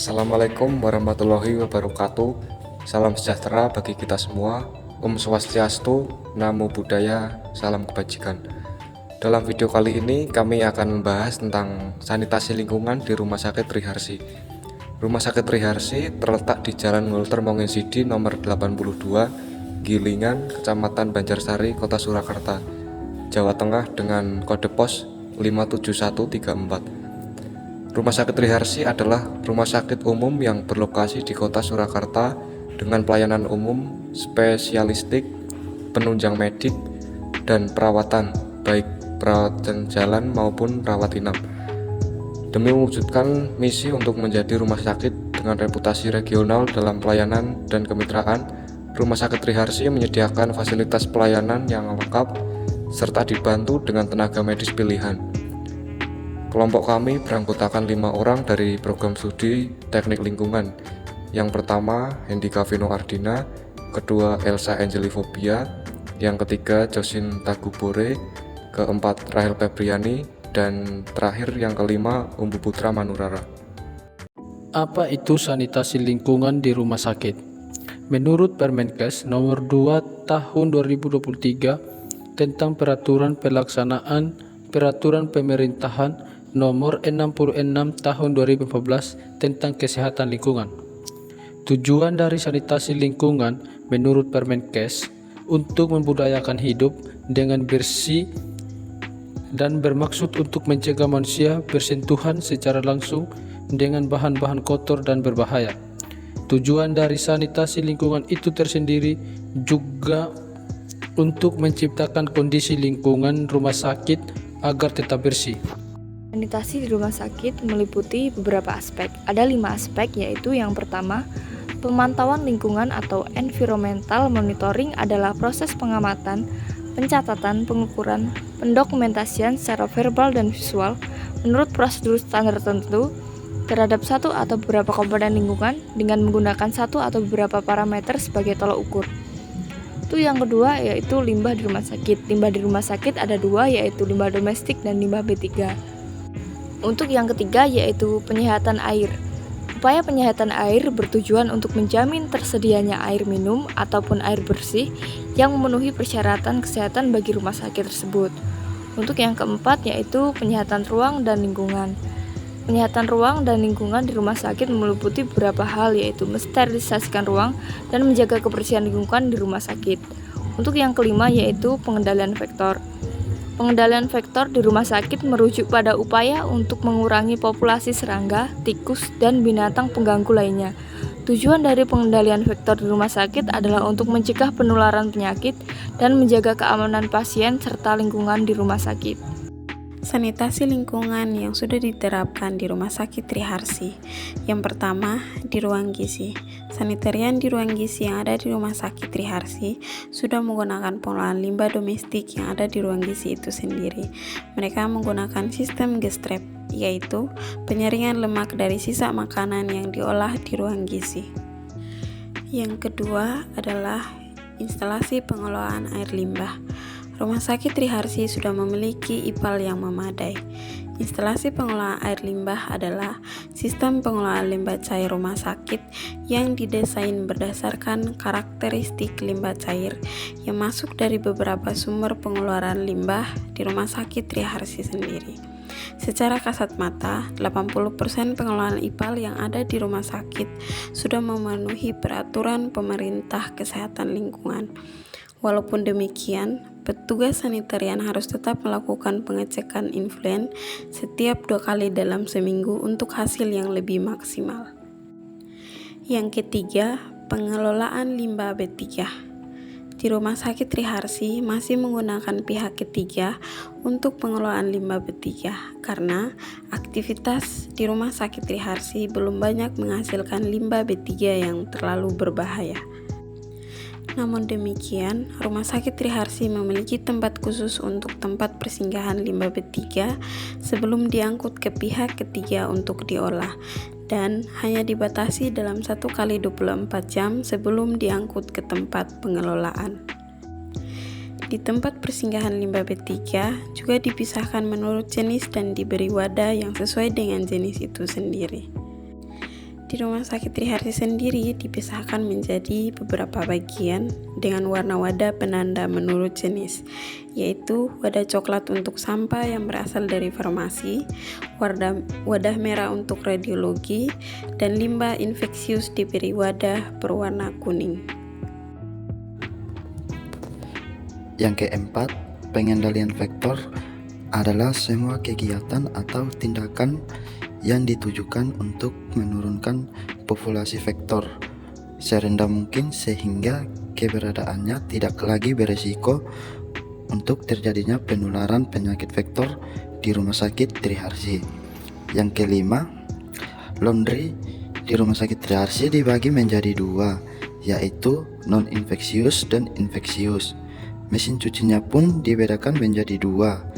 Assalamualaikum warahmatullahi wabarakatuh. Salam sejahtera bagi kita semua. Om Swastiastu, Namo Buddhaya, salam kebajikan. Dalam video kali ini kami akan membahas tentang sanitasi lingkungan di Rumah Sakit Triharsi. Rumah Sakit Triharsi terletak di Jalan Walter Monginsidi nomor 82, Gilingan, Kecamatan Banjarsari, Kota Surakarta, Jawa Tengah dengan kode pos 57134. Rumah Sakit Triharsi adalah rumah sakit umum yang berlokasi di Kota Surakarta dengan pelayanan umum, spesialistik, penunjang medik, dan perawatan, baik perawatan jalan maupun rawat inap. Demi mewujudkan misi untuk menjadi rumah sakit dengan reputasi regional dalam pelayanan dan kemitraan, Rumah Sakit Triharsi menyediakan fasilitas pelayanan yang lengkap serta dibantu dengan tenaga medis pilihan. Kelompok kami beranggotakan 5 orang dari program studi Teknik Lingkungan. Yang pertama, Hendika Vino Ardina, kedua Elsa Angelifobia, yang ketiga Josin Tagubore, keempat Rahel Febriani, dan terakhir yang kelima Umbu Putra Manurara. Apa itu sanitasi lingkungan di rumah sakit? Menurut Permenkes nomor 2 tahun 2023 tentang peraturan pelaksanaan peraturan pemerintahan nomor 66 tahun 2014 tentang kesehatan lingkungan. Tujuan dari sanitasi lingkungan menurut Permenkes untuk membudayakan hidup dengan bersih dan bermaksud untuk mencegah manusia bersentuhan secara langsung dengan bahan-bahan kotor dan berbahaya. Tujuan dari sanitasi lingkungan itu tersendiri juga untuk menciptakan kondisi lingkungan rumah sakit agar tetap bersih. Sanitasi di rumah sakit meliputi beberapa aspek. Ada 5 aspek, yaitu yang pertama, pemantauan lingkungan atau environmental monitoring adalah proses pengamatan, pencatatan, pengukuran, pendokumentasian secara verbal dan visual menurut prosedur standar tertentu terhadap satu atau beberapa komponen lingkungan dengan menggunakan satu atau beberapa parameter sebagai tolok ukur. Itu yang kedua, yaitu limbah di rumah sakit. Limbah di rumah sakit ada 2, yaitu limbah domestik dan limbah B3. Untuk yang ketiga, yaitu penyehatan air. Upaya penyehatan air bertujuan untuk menjamin tersedianya air minum ataupun air bersih yang memenuhi persyaratan kesehatan bagi rumah sakit tersebut. Untuk yang keempat, yaitu penyehatan ruang dan lingkungan. Penyehatan ruang dan lingkungan di rumah sakit meliputi beberapa hal, yaitu mensterilisasikan ruang dan menjaga kebersihan lingkungan di rumah sakit. Untuk yang kelima, yaitu pengendalian vektor. Pengendalian vektor di rumah sakit merujuk pada upaya untuk mengurangi populasi serangga, tikus, dan binatang pengganggu lainnya. Tujuan dari pengendalian vektor di rumah sakit adalah untuk mencegah penularan penyakit dan menjaga keamanan pasien serta lingkungan di rumah sakit. Sanitasi lingkungan yang sudah diterapkan di Rumah Sakit Triharsi. Yang pertama, di ruang gizi. Sanitarian di ruang gizi yang ada di Rumah Sakit Triharsi sudah menggunakan pengolahan limbah domestik yang ada di ruang gizi itu sendiri. Mereka menggunakan sistem G-strap, yaitu penyaringan lemak dari sisa makanan yang diolah di ruang gizi. Yang kedua adalah instalasi pengolahan air limbah. Rumah Sakit Triharsi sudah memiliki IPAL yang memadai. Instalasi pengolahan air limbah adalah sistem pengolahan limbah cair rumah sakit yang didesain berdasarkan karakteristik limbah cair yang masuk dari beberapa sumber pengeluaran limbah di Rumah Sakit Triharsi sendiri. Secara kasat mata, 80% pengelolaan IPAL yang ada di rumah sakit sudah memenuhi peraturan pemerintah kesehatan lingkungan. Walaupun demikian, petugas sanitarian harus tetap melakukan pengecekan influen setiap 2 kali dalam seminggu untuk hasil yang lebih maksimal. Yang ketiga, pengelolaan limbah B3. Di Rumah Sakit Triharsi masih menggunakan pihak ketiga untuk pengelolaan limbah B3 karena aktivitas di Rumah Sakit Triharsi belum banyak menghasilkan limbah B3 yang terlalu berbahaya. Namun demikian, Rumah Sakit Triharsi memiliki tempat khusus untuk tempat persinggahan limbah B3 sebelum diangkut ke pihak ketiga untuk diolah dan hanya dibatasi dalam 1 kali 24 jam sebelum diangkut ke tempat pengelolaan. Di tempat persinggahan limbah B3 juga dipisahkan menurut jenis dan diberi wadah yang sesuai dengan jenis itu sendiri. Di Rumah Sakit Triharsi sendiri dipisahkan menjadi beberapa bagian dengan warna wadah penanda menurut jenis, yaitu wadah coklat untuk sampah yang berasal dari farmasi, wadah merah untuk radiologi, dan limbah infeksius diberi wadah berwarna kuning. Yang keempat, pengendalian vektor adalah semua kegiatan atau tindakan yang ditujukan untuk menurunkan populasi vektor serendah mungkin sehingga keberadaannya tidak lagi beresiko untuk terjadinya penularan penyakit vektor di Rumah Sakit Triharsi. Yang kelima, laundry di Rumah Sakit Triharsi dibagi menjadi dua, yaitu non-infeksius dan infeksius. Mesin cucinya pun dibedakan menjadi dua.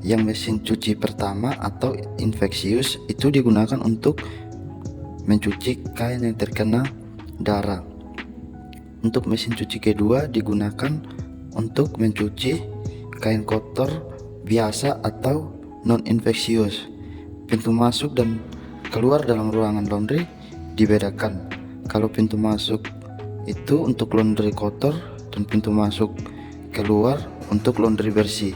Yang mesin cuci pertama atau infeksius itu digunakan untuk mencuci kain yang terkena darah. Untuk mesin cuci kedua digunakan untuk mencuci kain kotor biasa atau non-infeksius. Pintu masuk dan keluar dalam ruangan laundry dibedakan. Kalau pintu masuk itu untuk laundry kotor dan pintu masuk keluar untuk laundry bersih.